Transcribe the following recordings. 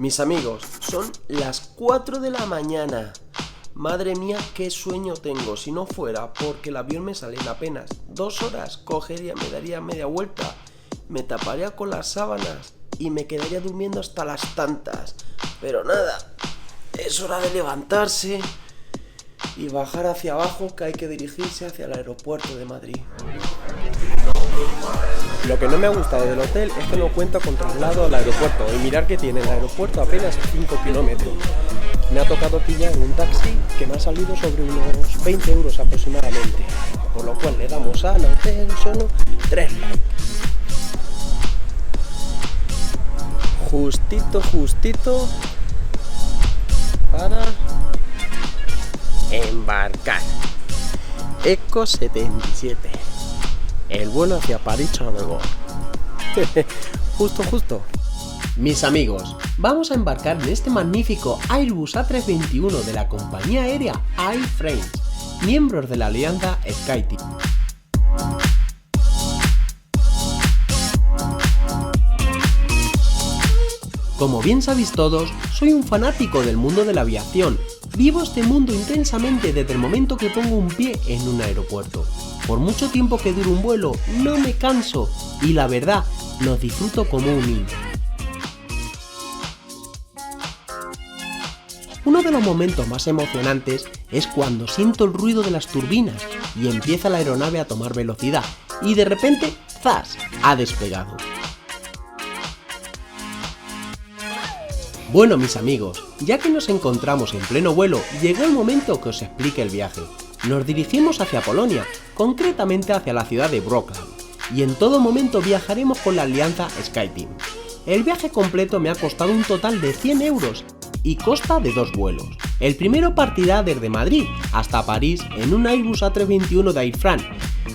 Mis amigos, son las 4 de la mañana. Madre mía, qué sueño tengo. Si no fuera porque el avión me sale en apenas 2 horas, cogería, me daría media vuelta, me taparía con las sábanas y me quedaría durmiendo hasta las tantas. Pero nada, es hora de levantarse y bajar hacia abajo, que hay que dirigirse hacia el aeropuerto de Madrid. Lo que no me ha gustado del hotel es que no cuenta con traslado al aeropuerto, y mirar que tiene el aeropuerto apenas 5 kilómetros. Me ha tocado pillar un taxi que me ha salido sobre unos 20 euros aproximadamente, por lo cual le damos al hotel solo 3 likes. Justito para embarcar. Eco 77. El vuelo hacia París-Charles de Gaulle. Justo. Mis amigos, vamos a embarcar en este magnífico Airbus A321 de la compañía aérea Air France, miembros de la alianza SkyTeam. Como bien sabéis todos, soy un fanático del mundo de la aviación. Vivo este mundo intensamente desde el momento que pongo un pie en un aeropuerto. Por mucho tiempo que dure un vuelo, no me canso y la verdad, los disfruto como un niño. Uno de los momentos más emocionantes es cuando siento el ruido de las turbinas y empieza la aeronave a tomar velocidad y de repente, ¡zas!, ha despegado. Bueno, mis amigos, ya que nos encontramos en pleno vuelo, llegó el momento que os explique el viaje. Nos dirigimos hacia Polonia, concretamente hacia la ciudad de Wrocław, y en todo momento viajaremos con la alianza SkyTeam. El viaje completo me ha costado un total de 100 euros y consta de 2 vuelos. El primero partirá desde Madrid hasta París en un Airbus A321 de Air France,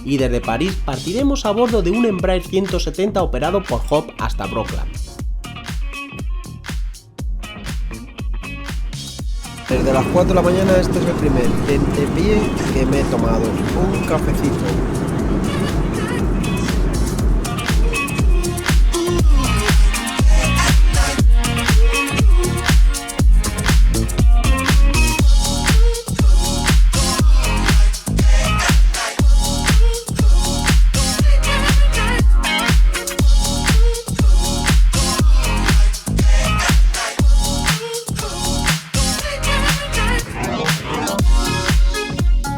y desde París partiremos a bordo de un Embraer 170 operado por Hop hasta Wrocław. Desde las 4 de la mañana este es el primer tentempié que me he tomado, un cafecito.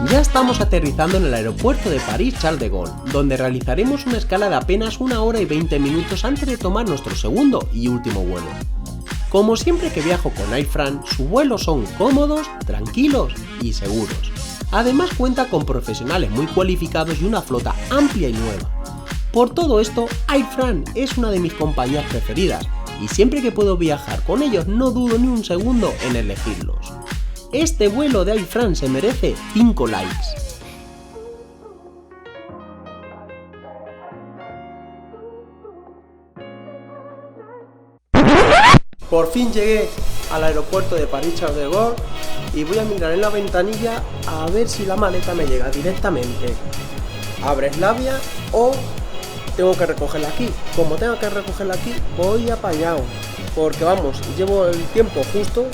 Ya estamos aterrizando en el aeropuerto de París-Charles de Gaulle, donde realizaremos una escala de apenas 1 hora y 20 minutos antes de tomar nuestro segundo y último vuelo. Como siempre que viajo con Air France, sus vuelos son cómodos, tranquilos y seguros. Además cuenta con profesionales muy cualificados y una flota amplia y nueva. Por todo esto, Air France es una de mis compañías preferidas, y siempre que puedo viajar con ellos no dudo ni un segundo en elegirlos. Este vuelo de Air France se merece 5 likes. Por fin llegué al aeropuerto de París-Charles de Gaulle y voy a mirar en la ventanilla a ver si la maleta me llega directamente a Breslavia o tengo que recogerla aquí. Como tengo que recogerla aquí, voy apañado, porque vamos, llevo el tiempo justo.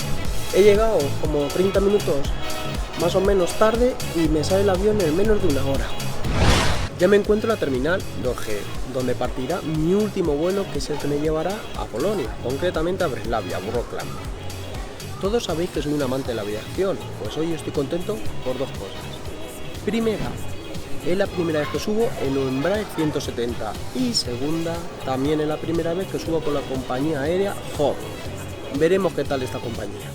He llegado como 30 minutos más o menos tarde y me sale el avión en menos de 1 hora. Ya me encuentro en la terminal donde partirá mi último vuelo, que es el que me llevará a Polonia, concretamente a Breslavia, Wrocław. Todos sabéis que soy un amante de la aviación, pues hoy estoy contento por 2 cosas. Primera, es la primera vez que subo en un Embraer 170 y segunda, también es la primera vez que subo con la compañía aérea Hop. Veremos qué tal esta compañía.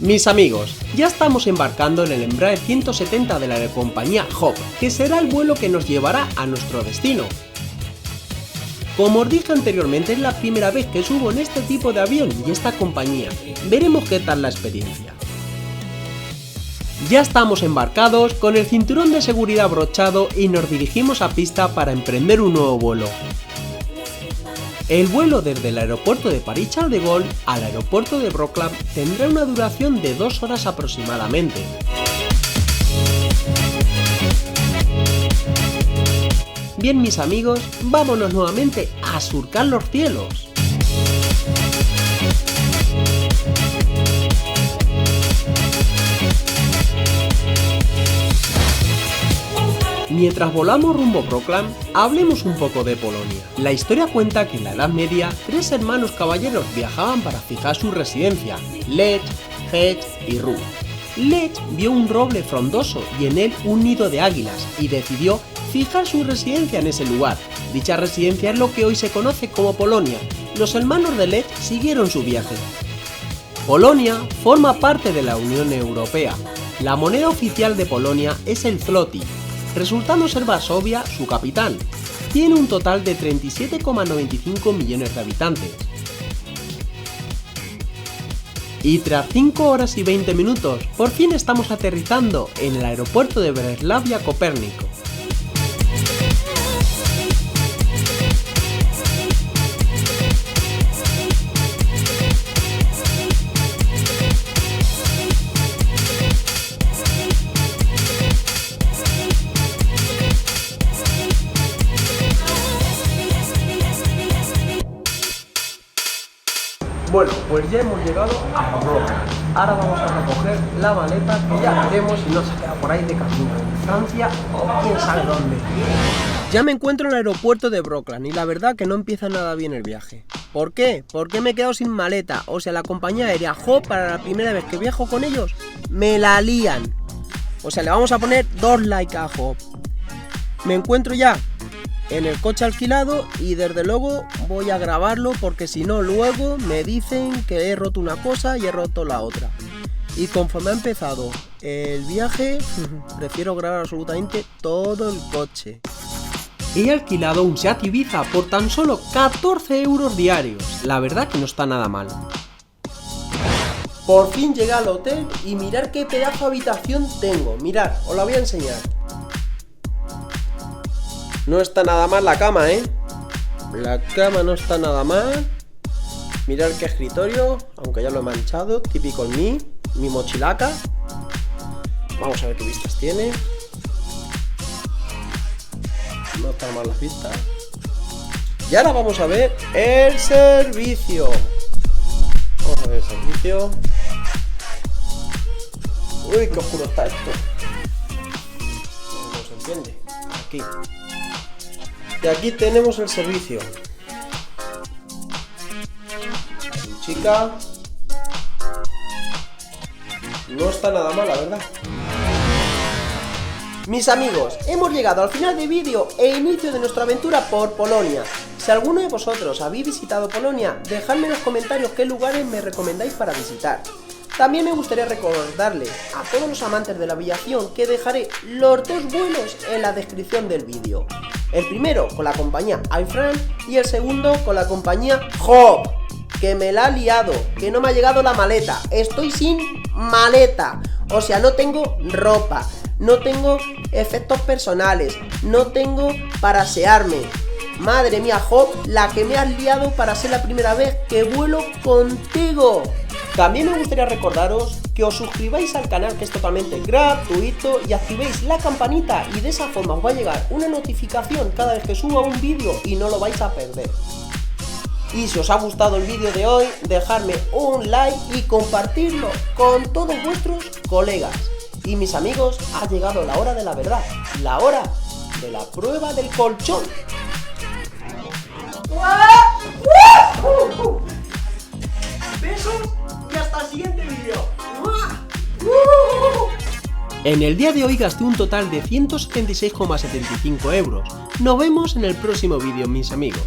Mis amigos, ya estamos embarcando en el Embraer 170 de la compañía Hop, que será el vuelo que nos llevará a nuestro destino. Como os dije anteriormente, es la primera vez que subo en este tipo de avión y esta compañía. Veremos qué tal la experiencia. Ya estamos embarcados, con el cinturón de seguridad abrochado, y nos dirigimos a pista para emprender un nuevo vuelo. El vuelo desde el aeropuerto de París-Charles de Gaulle al aeropuerto de Wrocław tendrá una duración de 2 horas aproximadamente. Bien, mis amigos, vámonos nuevamente a surcar los cielos. Mientras volamos rumbo Wrocław, hablemos un poco de Polonia. La historia cuenta que en la Edad Media, 3 hermanos caballeros viajaban para fijar su residencia, Lech, Hech y Rud. Lech vio un roble frondoso y en él un nido de águilas y decidió fijar su residencia en ese lugar. Dicha residencia es lo que hoy se conoce como Polonia. Los hermanos de Lech siguieron su viaje. Polonia forma parte de la Unión Europea. La moneda oficial de Polonia es el zloty, resultando ser Varsovia su capital. Tiene un total de 37,95 millones de habitantes. Y tras 5 horas y 20 minutos, por fin estamos aterrizando en el aeropuerto de Breslavia-Copérnico. Bueno, pues ya hemos llegado a Wrocław. Ahora vamos a recoger la maleta que ya veremos si no se queda por ahí de camino, en Francia o quién sabe dónde. Ya me encuentro en el aeropuerto de Wrocław y la verdad que no empieza nada bien el viaje. ¿Por qué? Porque me he quedado sin maleta. O sea, la compañía aérea HOP, para la primera vez que viajo con ellos, me la lían. O sea, le vamos a poner 2 likes a HOP. Me encuentro ya en el coche alquilado y desde luego voy a grabarlo porque si no luego me dicen que he roto una cosa y he roto la otra. Y conforme ha empezado el viaje, prefiero grabar absolutamente todo el coche. He alquilado un Seat Ibiza por tan solo 14 euros diarios. La verdad que no está nada mal. Por fin llegué al hotel y mirad qué pedazo de habitación tengo. Mirad, os la voy a enseñar. No está nada mal la cama, ¿eh? La cama no está nada mal. Mirad qué escritorio, aunque ya lo he manchado, típico en mí, mi mochilaca. Vamos a ver qué vistas tiene. No están mal las vistas. Y ahora vamos a ver el servicio. Vamos a ver el servicio. Uy, qué oscuro está esto. No se entiende. Aquí. Y aquí tenemos el servicio. Chica. No está nada mal, la verdad. Mis amigos, hemos llegado al final del vídeo e inicio de nuestra aventura por Polonia. Si alguno de vosotros habéis visitado Polonia, dejadme en los comentarios qué lugares me recomendáis para visitar. También me gustaría recordarles a todos los amantes de la aviación que dejaré los 2 vuelos en la descripción del vídeo. El primero con la compañía Air France y el segundo con la compañía HOP, que me la ha liado, que no me ha llegado la maleta. Estoy sin maleta, o sea, no tengo ropa, no tengo efectos personales, no tengo para asearme. Madre mía, HOP, la que me has liado para ser la primera vez que vuelo contigo. También me gustaría recordaros que os suscribáis al canal, que es totalmente gratuito, y activéis la campanita y de esa forma os va a llegar una notificación cada vez que suba un vídeo y no lo vais a perder. Y si os ha gustado el vídeo de hoy, dejadme un like y compartirlo con todos vuestros colegas. Y mis amigos, ha llegado la hora de la verdad, la hora de la prueba del colchón. Besos y hasta el siguiente vídeo. En el día de hoy gasté un total de 176,75 euros. Nos vemos en el próximo vídeo, mis amigos.